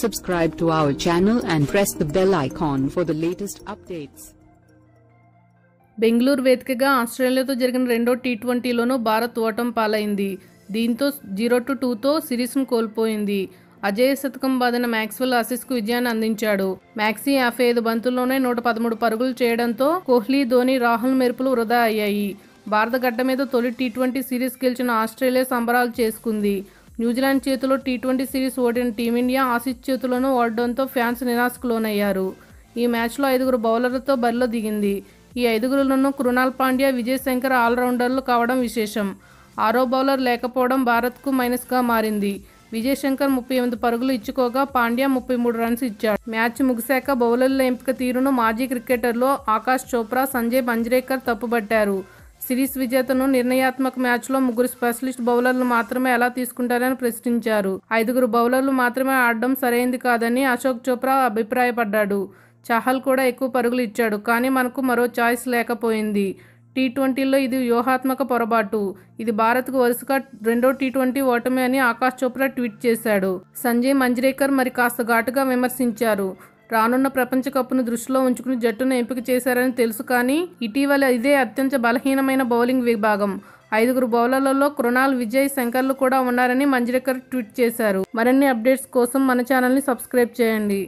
Subscribe to our channel and press the bell icon for the latest updates. Bengaluru వేదికగా ఆస్ట్రేలియాతో జరిగిన రెండో టీ20లోనూ భారత్ ఓటమి పాలైంది. దీంతో 0-2తో సిరీస్ను కోల్పోయింది. అజేయ శతకం బాదిన మ్యాక్స్వెల్ ఆసీస్కు విజయాన్ని అందించాడు. మ్యాక్సీ 55 బంతుల్లోనే 113 పరుగులు చేయడంతో కోహ్లీ, ధోనీ, రాహుల్ మెరుపులు వృధా అయ్యాయి. భారత గడ్డ మీద తొలి టీ20 సిరీస్ గెలిచిన ఆస్ట్రేలియా సంబరాలు చేసుకుంది. న్యూజిలాండ్ చేతిలో టీ20 సిరీస్ ఓడిన టీమిండియా ఆసీస్ చేతిలోనూ ఓడడంతో ఫ్యాన్స్ నిరాశకు లోనయ్యారు. ఈ మ్యాచ్లో 5 బౌలర్లతో బరిలో దిగింది. ఈ 5లోనూ కృణాల్ పాండ్యా, విజయ్ శంకర్ ఆల్రౌండర్లు కావడం విశేషం. 6వ బౌలర్ లేకపోవడం భారత్కు మైనస్గా మారింది. విజయ్ శంకర్ 38 పరుగులు ఇచ్చుకోగా పాండ్యా 33 రన్స్ ఇచ్చాడు. మ్యాచ్ ముగిశాక బౌలర్ల ఎంపిక తీరును మాజీ క్రికెటర్లు ఆకాష్ చోప్రా, సంజయ్ మంజ్రేకర్ తప్పుబట్టారు. సిరీస్ విజేతను నిర్ణయాత్మక మ్యాచ్లో 3 స్పెషలిస్ట్ బౌలర్లు మాత్రమే ఎలా తీసుకుంటారని ప్రశ్నించారు. 5 బౌలర్లు మాత్రమే ఆడడం సరైంది కాదని అశోక్ చోప్రా అభిప్రాయపడ్డాడు. చాహల్ కూడా ఎక్కువ పరుగులు ఇచ్చాడు, కానీ మనకు మరో చాయిస్ లేకపోయింది. టీ20లో ఇది వ్యూహాత్మక పొరపాటు. ఇది భారత్కు వరుసగా రెండో టీ20 ఓటమి అని ఆకాష్ చోప్రా ట్వీట్ చేశాడు. సంజయ్ మంజ్రేకర్ మరి కాస్త ఘాటుగా విమర్శించారు. రానున్న ప్రపంచ కప్ను దృష్టిలో ఉంచుకుని జట్టును ఎంపిక చేశారని తెలుసు, కానీ ఇటీవల ఇదే అత్యంత బలహీనమైన బౌలింగ్ విభాగం. 5 బౌలర్లలో కృణాల్, విజయ్ శంకర్లు కూడా ఉన్నారని మంజ్రేకర్ ట్వీట్ చేశారు. మరిన్ని అప్డేట్స్ కోసం మన ఛానల్ని సబ్స్క్రైబ్ చేయండి.